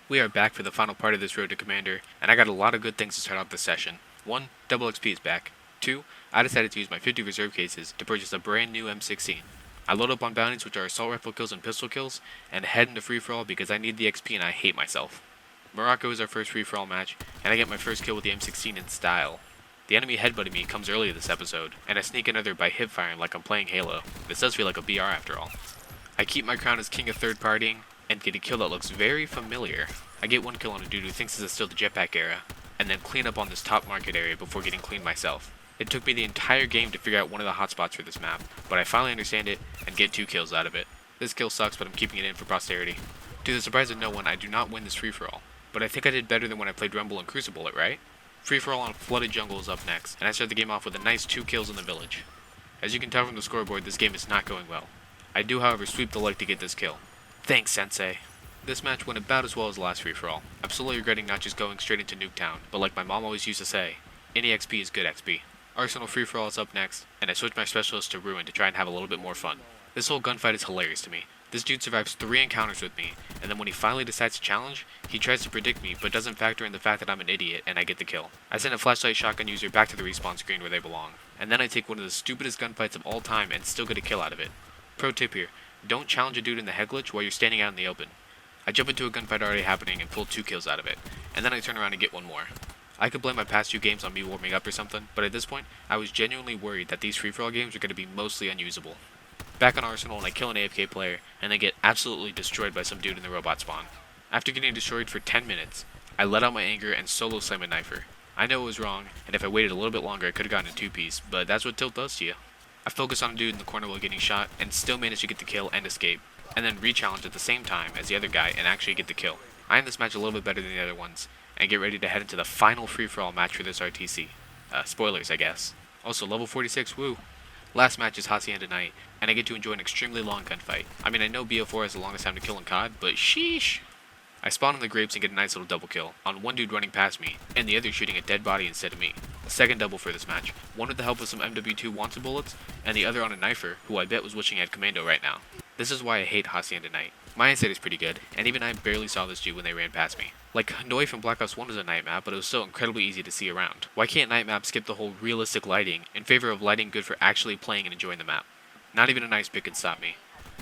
We are back for the final part of this road to Commander, and I got a lot of good things to start off this session. 1. Double XP is back. 2. I decided to use my 50 reserve cases to purchase a brand new M16. I load up on bounties, which are assault rifle kills and pistol kills, and head into free-for-all because I need the XP and I hate myself. Morocco is our first free-for-all match, and I get my first kill with the M16 in style. The enemy headbutting me comes early this episode, and I sneak another by hip firing like I'm playing Halo. This does feel like a BR after all. I keep my crown as king of third partying, and get a kill that looks very familiar. I get one kill on a dude who thinks this is still the jetpack era, and then clean up on this top market area before getting cleaned myself. It took me the entire game to figure out one of the hotspots for this map, but I finally understand it and get 2 kills out of it. This kill sucks, but I'm keeping it in for posterity. To the surprise of no one, I do not win this free-for-all, but I think I did better than when I played Rumble and Crucible it, right? Free-for-all on Flooded Jungle is up next, and I start the game off with a nice 2 kills in the village. As you can tell from the scoreboard, this game is not going well. I do, however, sweep the leg to get this kill. Thanks, Sensei. This match went about as well as the last free-for-all. I'm slowly regretting not just going straight into Nuketown, but like my mom always used to say, any XP is good XP. Arsenal free-for-all is up next, and I switch my specialist to Ruin to try and have a little bit more fun. This whole gunfight is hilarious to me. This dude survives 3 encounters with me, and then when he finally decides to challenge, he tries to predict me but doesn't factor in the fact that I'm an idiot and I get the kill. I send a flashlight shotgun user back to the respawn screen where they belong, and then I take one of the stupidest gunfights of all time and still get a kill out of it. Pro tip here, don't challenge a dude in the head glitch while you're standing out in the open. I jump into a gunfight already happening and pull 2 kills out of it, and then I turn around and get one more. I could blame my past 2 games on me warming up or something, but at this point, I was genuinely worried that these free-for-all games are going to be mostly unusable. Back on Arsenal and I kill an AFK player, and then get absolutely destroyed by some dude in the robot spawn. After getting destroyed for 10 minutes, I let out my anger and solo slam a knifer. I know it was wrong, and if I waited a little bit longer I could have gotten a 2-piece, but that's what tilt does to you. I focus on a dude in the corner while getting shot, and still manage to get the kill and escape, and then re-challenge at the same time as the other guy and actually get the kill. I end this match a little bit better than the other ones, and get ready to head into the final free-for-all match for this RTC. Spoilers, I guess. Also, level 46, woo! Last match is Hacienda Night, and I get to enjoy an extremely long gunfight. I mean, I know BO4 has the longest time to kill in COD, but sheesh! I spawn in the grapes and get a nice little double kill, on one dude running past me, and the other shooting a dead body instead of me. A second double for this match, one with the help of some MW2 wanted bullets, and the other on a knifer, who I bet was wishing I had Commando right now. This is why I hate Hacienda Night. My eyesight is pretty good, and even I barely saw this dude when they ran past me. Like, Hanoi from Black Ops 1 was a night map, but it was so incredibly easy to see around. Why can't night maps skip the whole realistic lighting in favor of lighting good for actually playing and enjoying the map? Not even a nice pick can stop me.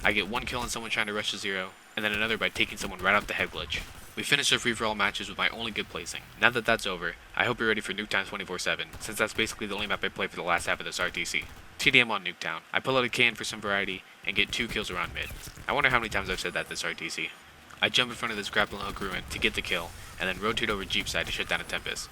I get one kill on someone trying to rush to 0, and then another by taking someone right off the head glitch. We finish the free-for-all matches with my only good placing. Now that that's over, I hope you're ready for Nuketown 24/7, since that's basically the only map I play for the last half of this RTC. TDM on Nuketown. I pull out a can for some variety, and get 2 kills around mid. I wonder how many times I've said that this RTC. I jump in front of this grappling hook ruin to get the kill, and then rotate over Jeep side to shut down a Tempest.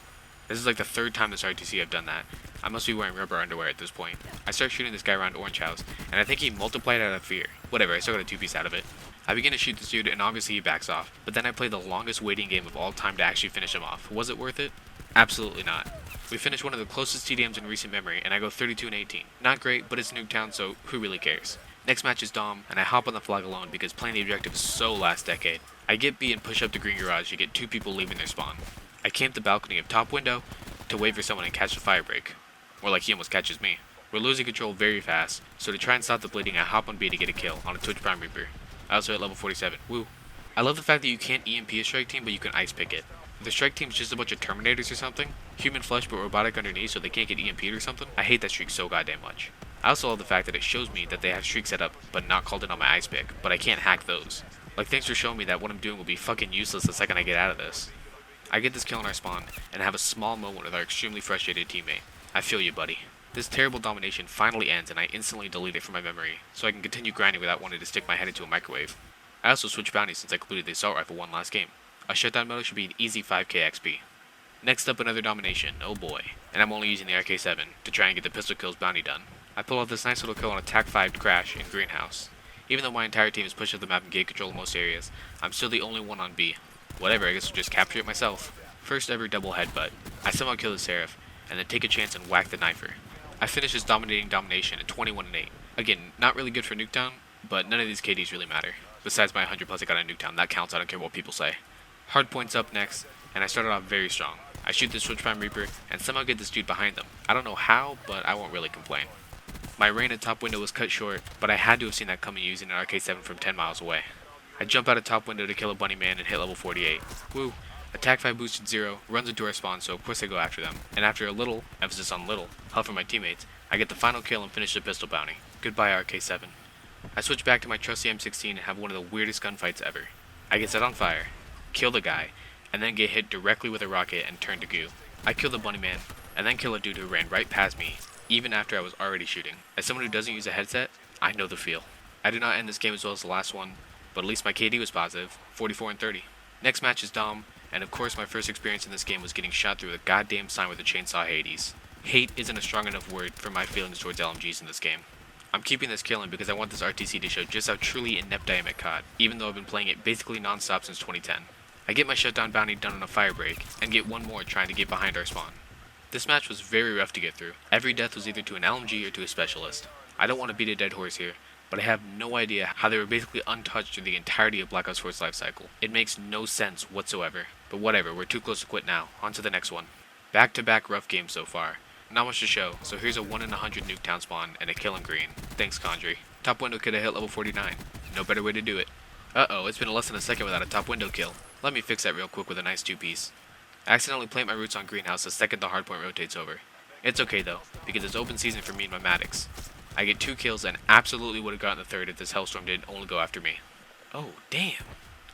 This is like the 3rd time this RTC I've done that. I must be wearing rubber underwear at this point. I start shooting this guy around Orange House, and I think he multiplied out of fear. Whatever, I still got a 2-piece out of it. I begin to shoot this dude, and obviously he backs off, but then I play the longest waiting game of all time to actually finish him off. Was it worth it? Absolutely not. We finished one of the closest TDMs in recent memory, and I go 32-18. Not great, but it's Nuketown, so who really cares? Next match is Dom, and I hop on the flag alone because playing the objective is so last decade. I get B and push up to Green Garage to get 2 people leaving their spawn. I camp the balcony of top window to wait for someone and catch the fire break. More like he almost catches me. We're losing control very fast, so to try and stop the bleeding I hop on B to get a kill on a Twitch Prime Reaper. I also hit level 47, woo. I love the fact that you can't EMP a strike team but you can ice pick it. The strike team's just a bunch of Terminators or something, human flesh but robotic underneath so they can't get EMP'd or something. I hate that streak so goddamn much. I also love the fact that it shows me that they have streaks set up but not called in on my ice pick, but I can't hack those. Like, thanks for showing me that what I'm doing will be fucking useless the second I get out of this. I get this kill in our spawn, and have a small moment with our extremely frustrated teammate. I feel you, buddy. This terrible domination finally ends and I instantly delete it from my memory, so I can continue grinding without wanting to stick my head into a microwave. I also switched bounties since I completed the assault rifle one last game. A shutdown mode should be an easy 5k XP. Next up, another domination, oh boy, and I'm only using the RK7 to try and get the pistol kills bounty done. I pull off this nice little kill on a TAC 5 crash in Greenhouse. Even though my entire team has pushed up the map and gate control in most areas, I'm still the only one on B. Whatever, I guess I'll just capture it myself. First ever double headbutt. I somehow kill the Seraph, and then take a chance and whack the knifer. I finish this dominating domination at 21-8. Again, not really good for Nuketown, but none of these KDs really matter. Besides my 100 plus I got on Nuketown, that counts, I don't care what people say. Hardpoint's up next, and I started off very strong. I shoot this Switch Prime Reaper, and somehow get this dude behind them. I don't know how, but I won't really complain. My rain at top window was cut short, but I had to have seen that coming using an RK7 from 10 miles away. I jump out a top window to kill a bunny man and hit level 48. Woo! Attack 5 boosted 0 runs into our spawn, so of course I go after them. And after a little, emphasis on little, help from my teammates, I get the final kill and finish the pistol bounty. Goodbye RK7. I switch back to my trusty M16 and have one of the weirdest gunfights ever. I get set on fire, kill the guy, and then get hit directly with a rocket and turn to goo. I kill the bunny man, and then kill a dude who ran right past me, even after I was already shooting. As someone who doesn't use a headset, I know the feel. I did not end this game as well as the last one, but at least my KD was positive, 44 and 30. Next match is Dom, and of course my first experience in this game was getting shot through a goddamn sign with a chainsaw Hades. Hate isn't a strong enough word for my feelings towards LMGs in this game. I'm keeping this killing because I want this RTC to show just how truly inept I am at COD, even though I've been playing it basically non-stop since 2010. I get my shutdown bounty done on a fire break, and get one more trying to get behind our spawn. This match was very rough to get through. Every death was either to an LMG or to a specialist. I don't want to beat a dead horse here, but I have no idea how they were basically untouched through the entirety of Black Ops 4's lifecycle. It makes no sense whatsoever. But whatever, we're too close to quit now. On to the next one. Back-to-back rough games so far. Not much to show, so here's a 1 in 100 Nuketown spawn and a kill in green. Thanks, Condry. Top window could have hit level 49. No better way to do it. Uh-oh, it's been less than a second without a top window kill. Let me fix that real quick with a nice 2-piece. I accidentally plant my roots on greenhouse the second the hardpoint rotates over. It's okay though, because it's open season for me and my Maddox. I get 2 kills and absolutely would have gotten the third if this hellstorm didn't only go after me. Oh, damn.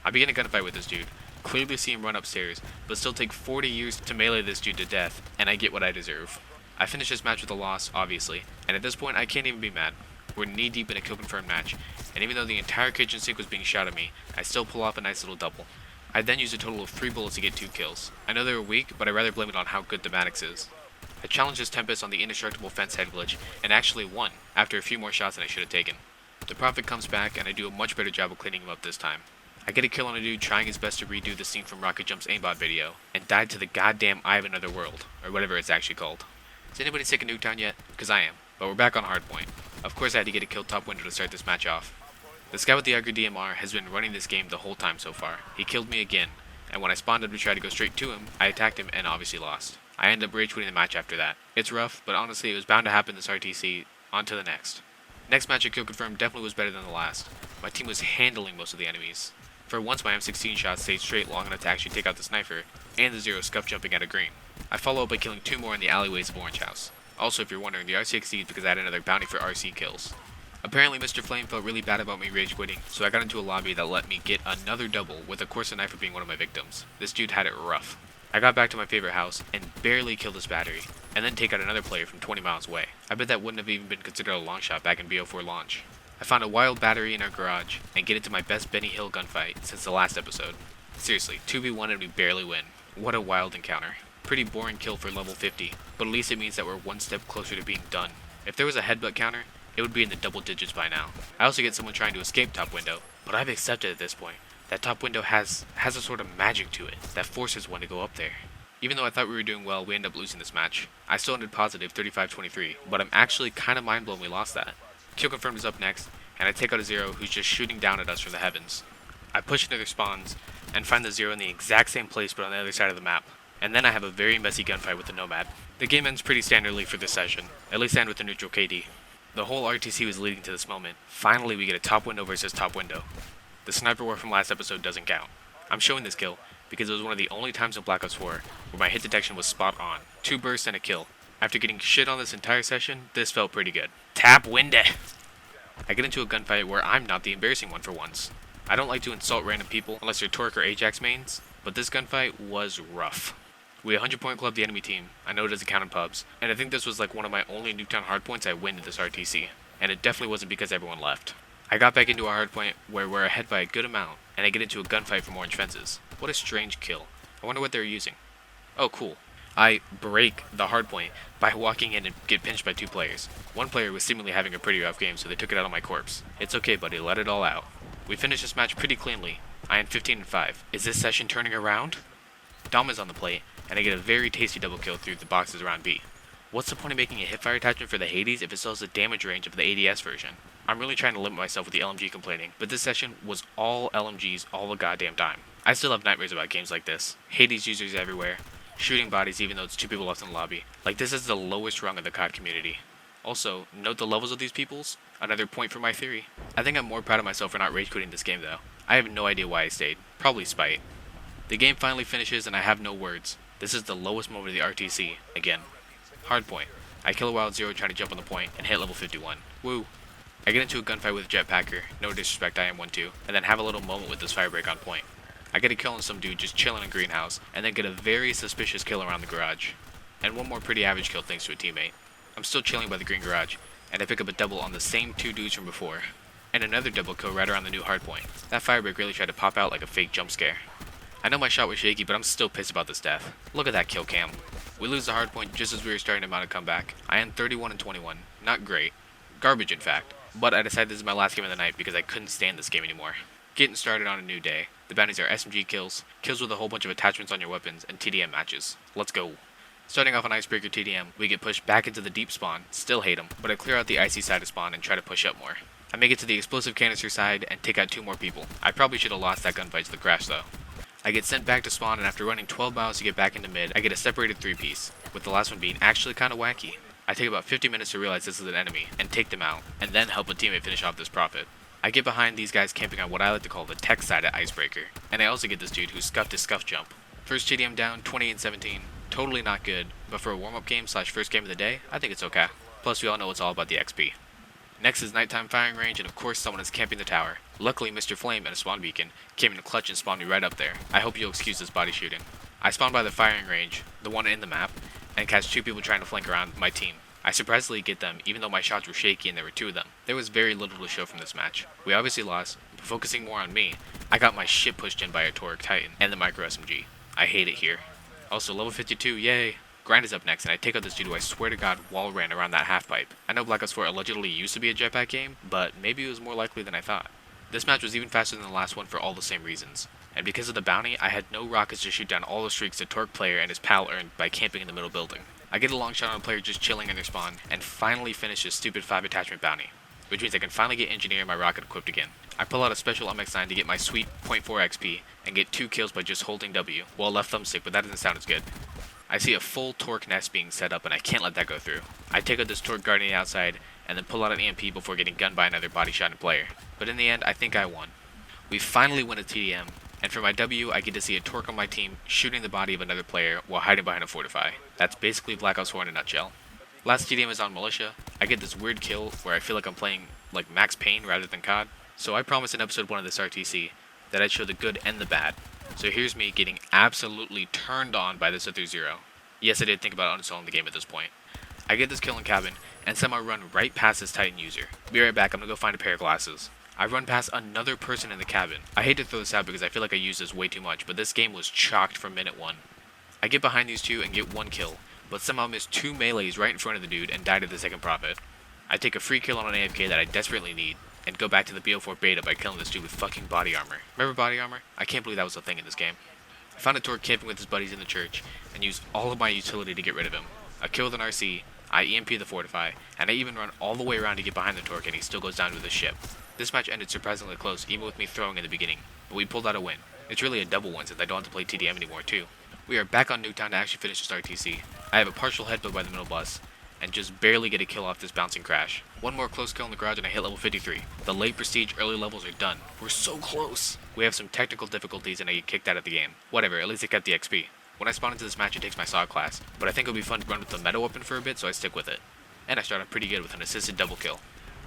I begin a gunfight with this dude. Clearly see him run upstairs, but still take 40 years to melee this dude to death, and I get what I deserve. I finish this match with a loss, obviously, and at this point I can't even be mad. We're knee deep in a kill confirmed match, and even though the entire kitchen sink was being shot at me, I still pull off a nice little double. I then use a total of 3 bullets to get 2 kills. I know they were weak, but I'd rather blame it on how good the Maddox is. I challenged this Tempest on the indestructible fence head glitch, and actually won, after a few more shots than I should have taken. The Prophet comes back, and I do a much better job of cleaning him up this time. I get a kill on a dude trying his best to redo the scene from Rocket Jump's aimbot video, and died to the goddamn Eye of Another World, or whatever it's actually called. Is anybody sick of Nuketown yet? Because I am, but we're back on hardpoint. Of course I had to get a kill top window to start this match off. This guy with the Ugly DMR has been running this game the whole time so far. He killed me again, and when I spawned up to try to go straight to him, I attacked him and obviously lost. I ended up rage quitting the match after that. It's rough, but honestly it was bound to happen this RTC. On to the next. Next match at Kill Confirmed definitely was better than the last. My team was handling most of the enemies. For once my M16 shot stayed straight long enough to actually take out the sniper, and the Zero scuff jumping out of green. I follow up by killing 2 more in the alleyways of Orange House. Also, if you're wondering, the RC exceeds because I had another bounty for RC kills. Apparently Mr. Flame felt really bad about me rage quitting, so I got into a lobby that let me get another double with a Corsa Knifer being one of my victims. This dude had it rough. I got back to my favorite house and barely killed his battery, and then take out another player from 20 miles away. I bet that wouldn't have even been considered a long shot back in BO4 launch. I found a wild battery in our garage, and get into my best Benny Hill gunfight since the last episode. Seriously, 2v1 and we barely win. What a wild encounter. Pretty boring kill for level 50, but at least it means that we're one step closer to being done. If there was a headbutt counter, it would be in the double digits by now. I also get someone trying to escape top window, but I've accepted at this point that top window has a sort of magic to it that forces one to go up there. Even though I thought we were doing well, we ended up losing this match. I still ended positive 35-23, but I'm actually kind of mind blown we lost that. Kill Confirmed is up next, and I take out a Zero who's just shooting down at us from the heavens. I push into their spawns, and find the Zero in the exact same place but on the other side of the map. And then I have a very messy gunfight with the Nomad. The game ends pretty standardly for this session, at least I end with a neutral KD. The whole RTC was leading to this moment. Finally we get a top window versus top window. The sniper war from last episode doesn't count. I'm showing this kill because it was one of the only times in Black Ops 4 where my hit detection was spot on. 2 bursts and a kill. After getting shit on this entire session, this felt pretty good. Tap window! I get into a gunfight where I'm not the embarrassing one for once. I don't like to insult random people unless they're Torque or Ajax mains, but this gunfight was rough. We 100 point club the enemy team. I know it doesn't count in pubs, and I think this was like one of my only Nuketown hardpoints I win in this RTC, and it definitely wasn't because everyone left. I got back into a hardpoint where we're ahead by a good amount, and I get into a gunfight from orange fences. What a strange kill. I wonder what they're using. Oh cool. I break the hardpoint by walking in and get pinched by 2 players. One player was seemingly having a pretty rough game, so they took it out on my corpse. It's okay buddy, let it all out. We finished this match pretty cleanly. I am 15-5. Is this session turning around? Dom is on the plate, and I get a very tasty double kill through the boxes around B. What's the point of making a hipfire attachment for the Hades if it still has the damage range of the ADS version? I'm really trying to limit myself with the LMG complaining, but this session was all LMGs all the goddamn time. I still have nightmares about games like this. Hades users everywhere, shooting bodies even though it's 2 people left in the lobby. Like this is the lowest rung of the COD community. Also, note the levels of these peoples, another point for my theory. I think I'm more proud of myself for not rage quitting this game though. I have no idea why I stayed. Probably spite. The game finally finishes and I have no words. This is the lowest moment of the RTC. Again. Hardpoint. I kill a wild zero trying to jump on the point and hit level 51. Woo. I get into a gunfight with Jetpacker, no disrespect, I am one too, and then have a little moment with this firebreak on point. I get a kill on some dude just chilling in greenhouse, and then get a very suspicious kill around the garage. And one more pretty average kill thanks to a teammate. I'm still chilling by the green garage, and I pick up a double on the same two dudes from before. And another double kill right around the new hardpoint. That firebreak really tried to pop out like a fake jump scare. I know my shot was shaky, but I'm still pissed about this death. Look at that kill cam. We lose the hardpoint just as we were starting to mount a comeback. I end 31 and 21. Not great. Garbage in fact. But I decided this is my last game of the night because I couldn't stand this game anymore. Getting started on a new day. The bounties are SMG kills, kills with a whole bunch of attachments on your weapons, and TDM matches. Let's go. Starting off on Icebreaker TDM, we get pushed back into the deep spawn, still hate them, but I clear out the icy side of spawn and try to push up more. I make it to the explosive canister side and take out 2 more people. I probably should have lost that gunfight to the crash though. I get sent back to spawn and after running 12 miles to get back into mid, I get a separated 3-piece, with the last one being actually kinda wacky. I take about 50 minutes to realize this is an enemy, and take them out, and then help a teammate finish off this profit. I get behind these guys camping on what I like to call the tech side at Icebreaker, and I also get this dude who scuffed his scuff jump. First TDM down, 20 and 17. Totally not good, but for a warm-up game / first game of the day, I think it's okay. Plus we all know it's all about the XP. Next is nighttime firing range, and of course someone is camping the tower. Luckily Mr. Flame and a spawn beacon came in a clutch and spawned me right up there. I hope you'll excuse this body shooting. I spawn by the firing range, the one in the map, and catch 2 people trying to flank around my team. I surprisingly get them, even though my shots were shaky and there were 2 of them. There was very little to show from this match. We obviously lost, but focusing more on me, I got my shit pushed in by a Torque Titan and the micro SMG. I hate it here. Also, level 52, yay! Grind is up next, and I take out this dude who I swear to god wall ran around that half pipe. I know Black Ops 4 allegedly used to be a jetpack game, but maybe it was more likely than I thought. This match was even faster than the last one for all the same reasons. And because of the bounty, I had no rockets to shoot down all the streaks the Torque player and his pal earned by camping in the middle building. I get a long shot on a player just chilling in their spawn, and finally finish his stupid 5 attachment bounty, which means I can finally get Engineer and my rocket equipped again. I pull out a special MX9 to get my sweet .4 XP, and get 2 kills by just holding W, well left thumbstick, but that doesn't sound as good. I see a full Torque nest being set up, and I can't let that go through. I take out this Torque Guardian outside, and then pull out an EMP before getting gunned by another body shot player. But in the end, I think I won. We finally win a TDM, and for my W, I get to see a Torque on my team shooting the body of another player while hiding behind a Fortify. That's basically Black Ops 4 in a nutshell. Last TDM is on Militia. I get this weird kill where I feel like I'm playing like Max Payne rather than COD. So I promised in episode 1 of this RTC that I'd show the good and the bad. So here's me getting absolutely turned on by this Ether Zero. Yes, I did think about uninstalling the game at this point. I get this kill in cabin, and somehow run right past this Titan user. Be right back, I'm gonna go find a pair of glasses. I run past another person in the cabin. I hate to throw this out because I feel like I use this way too much, but this game was chalked from minute 1. I get behind these 2 and get 1 kill, but somehow miss 2 melees right in front of the dude and die to the second profit. I take a free kill on an AFK that I desperately need, and go back to the BO4 beta by killing this dude with fucking body armor. Remember body armor? I can't believe that was a thing in this game. I found a Torque camping with his buddies in the church, and used all of my utility to get rid of him. I kill with an RC, I EMP the Fortify, and I even run all the way around to get behind the Torque, and he still goes down with his ship. This match ended surprisingly close, even with me throwing in the beginning, but we pulled out a win. It's really a double win since I don't have to play TDM anymore too. We are back on Nuketown to actually finish this RTC. I have a partial headbutt by the middle bus, and just barely get a kill off this bouncing crash. One more close kill in the garage and I hit level 53. The late prestige early levels are done. We're so close! We have some technical difficulties and I get kicked out of the game. Whatever, at least I kept the XP. When I spawn into this match it takes my SAW class, but I think it'll be fun to run with the meta weapon for a bit so I stick with it. And I start off pretty good with an assisted double kill.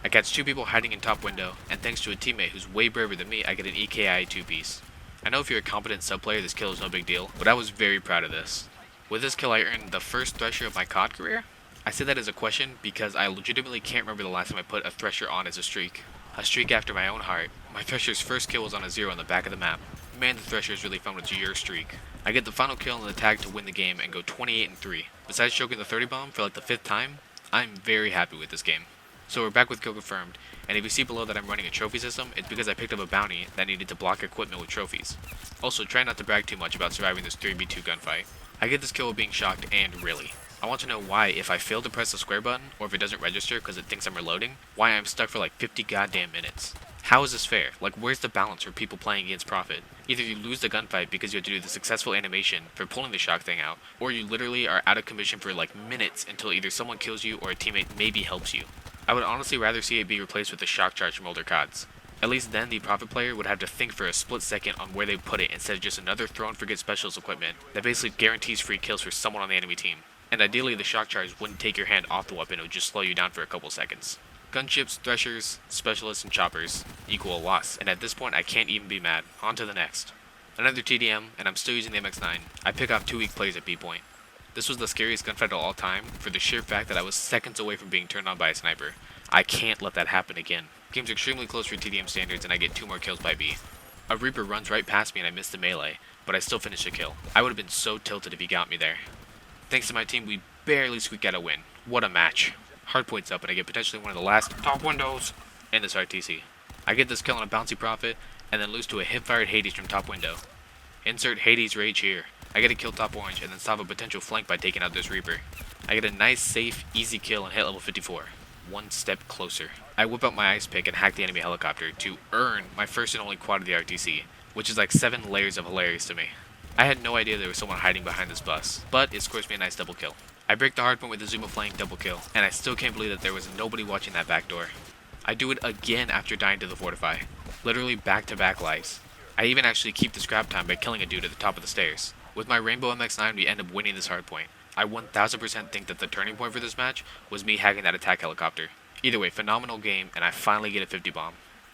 I catch 2 people hiding in top window, and thanks to a teammate who's way braver than me, I get an EKI 2-piece. I know if you're a competent sub player this kill is no big deal, but I was very proud of this. With this kill I earned the first Thresher of my COD career? I say that as a question because I legitimately can't remember the last time I put a Thresher on as a streak. A streak after my own heart. My Thresher's first kill was on a 0 on the back of the map. Man, the Thresher is really fun with your streak. I get the final kill on the tag to win the game and go 28 and 3. Besides choking the 30 bomb for like the 5th time, I'm very happy with this game. So we're back with kill confirmed, and if you see below that I'm running a trophy system, it's because I picked up a bounty that needed to block equipment with trophies. Also, try not to brag too much about surviving this 3v2 gunfight. I get this kill with being shocked, and really. I want to know why, if I fail to press the square button, or if it doesn't register because it thinks I'm reloading, why I'm stuck for like 50 goddamn minutes. How is this fair? Like, where's the balance for people playing against profit? Either you lose the gunfight because you have to do the successful animation for pulling the shock thing out, or you literally are out of commission for like minutes until either someone kills you or a teammate maybe helps you. I would honestly rather see it be replaced with the shock charge from older CODs. At least then the Prophet player would have to think for a split second on where they put it instead of just another throw and forget specialist equipment that basically guarantees free kills for someone on the enemy team. And ideally the shock charge wouldn't take your hand off the weapon, it would just slow you down for a couple seconds. Gunships, threshers, specialists, and choppers equal a loss, and at this point I can't even be mad. On to the next. Another TDM, and I'm still using the MX9. I pick off 2 weak players at B point. This was the scariest gunfight of all time for the sheer fact that I was seconds away from being turned on by a sniper. I can't let that happen again. Game's extremely close for TDM standards and I get 2 more kills by B. A Reaper runs right past me and I miss the melee, but I still finish the kill. I would have been so tilted if he got me there. Thanks to my team, we barely squeaked out a win. What a match. Hardpoint's up and I get potentially one of the last top windows in this RTC. I get this kill on a bouncy Prophet and then lose to a hip-fired Hades from top window. Insert Hades rage here. I get a kill top orange and then stop a potential flank by taking out this Reaper. I get a nice, safe, easy kill and hit level 54. One step closer. I whip out my ice pick and hack the enemy helicopter to earn my first and only quad of the RTC, which is like 7 layers of hilarious to me. I had no idea there was someone hiding behind this bus, but it scores me a nice double kill. I break the hardpoint with a Zuma flank double kill, and I still can't believe that there was nobody watching that back door. I do it again after dying to the Fortify. Literally back-to-back lives. I even actually keep the scrap time by killing a dude at the top of the stairs. With my Rainbow MX9, we end up winning this hardpoint. I 1000% think that the turning point for this match was me hacking that attack helicopter. Either way, phenomenal game, and I finally get a 50 bomb.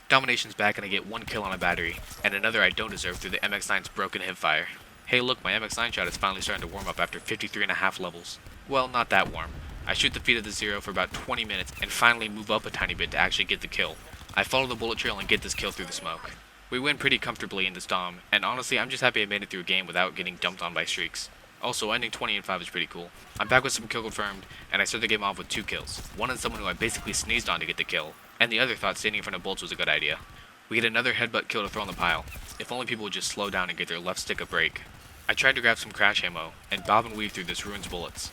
Domination's back and I get 1 kill on a battery, and another I don't deserve through the MX9's broken hipfire. Hey look, my MX9 shot is finally starting to warm up after 53.5 levels. Well, not that warm. I shoot the feet of the Zero for about 20 minutes and finally move up a tiny bit to actually get the kill. I follow the bullet trail and get this kill through the smoke. We win pretty comfortably in this dom, and honestly I'm just happy I made it through a game without getting dumped on by streaks. Also, ending 20-5 is pretty cool. I'm back with some kill confirmed, and I start the game off with 2 kills. One on someone who I basically sneezed on to get the kill, and the other thought standing in front of bolts was a good idea. We get another headbutt kill to throw on the pile. If only people would just slow down and get their left stick a break. I tried to grab some crash ammo, and bob and weave through this ruin's bullets.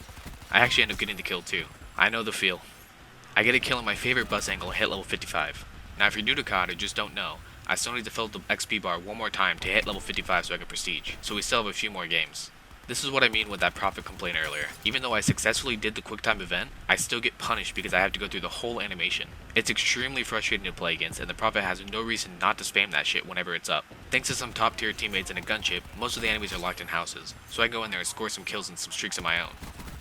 I actually end up getting the kill too. I know the feel. I get a kill in my favorite bus angle and hit level 55. Now if you're new to COD or just don't know, I still need to fill up the XP bar one more time to hit level 55 so I can prestige, so we still have a few more games. This is what I mean with that Prophet complaint earlier. Even though I successfully did the QuickTime event, I still get punished because I have to go through the whole animation. It's extremely frustrating to play against, and the Prophet has no reason not to spam that shit whenever it's up. Thanks to some top tier teammates and a gunship, most of the enemies are locked in houses, so I go in there and score some kills and some streaks of my own.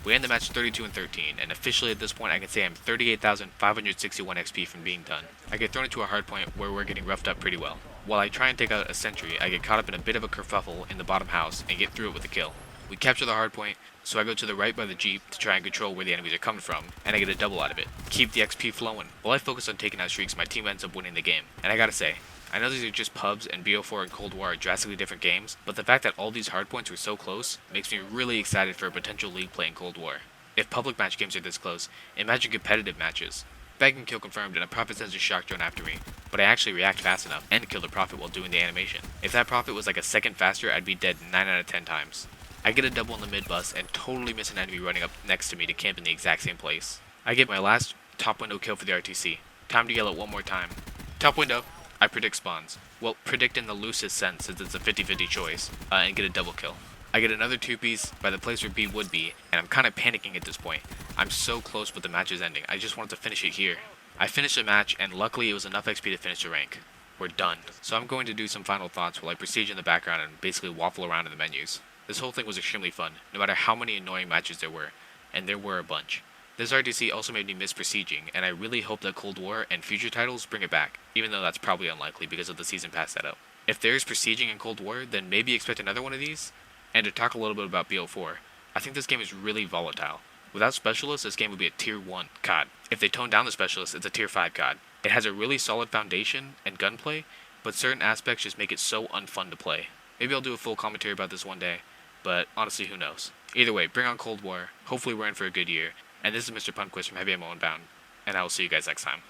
We end the match 32-13, and officially at this point I can say I'm 38,561 XP from being done. I get thrown into a hardpoint where we're getting roughed up pretty well. While I try and take out a sentry, I get caught up in a bit of a kerfuffle in the bottom house and get through it with a kill. We capture the hardpoint, so I go to the right by the jeep to try and control where the enemies are coming from, and I get a double out of it. Keep the XP flowing. While I focus on taking out streaks, my team ends up winning the game. And I gotta say, I know these are just pubs and BO4 and Cold War are drastically different games, but the fact that all these hardpoints were so close makes me really excited for a potential league play in Cold War. If public match games are this close, imagine competitive matches. Bagging kill confirmed and a Prophet sends a shock drone after me, but I actually react fast enough and kill the Prophet while doing the animation. If that Prophet was like a second faster, I'd be dead 9 out of 10 times. I get a double in the mid bus and totally miss an enemy running up next to me to camp in the exact same place. I get my last top window kill for the RTC. Time to yell it one more time. Top window! I predict spawns. Well, predict in the loosest sense since it's a 50-50 choice, and get a double kill. I get another 2-piece by the place where B would be, and I'm kinda panicking at this point. I'm so close but the match is ending. I just wanted to finish it here. I finished the match and luckily it was enough XP to finish the rank. We're done. So I'm going to do some final thoughts while I prestige in the background and basically waffle around in the menus. This whole thing was extremely fun, no matter how many annoying matches there were, and there were a bunch. This RTC also made me miss prestiging, and I really hope that Cold War and future titles bring it back, even though that's probably unlikely because of the season pass setup. If there's prestiging in Cold War, then maybe expect another one of these. And to talk a little bit about BO4, I think this game is really volatile. Without specialists, this game would be a tier 1 COD. If they tone down the specialists, it's a tier 5 COD. It has a really solid foundation and gunplay, but certain aspects just make it so unfun to play. Maybe I'll do a full commentary about this one day, but honestly, who knows. Either way, bring on Cold War, hopefully we're in for a good year, and this is Mr. Punquist from Heavy Ammo Unbound, and I will see you guys next time.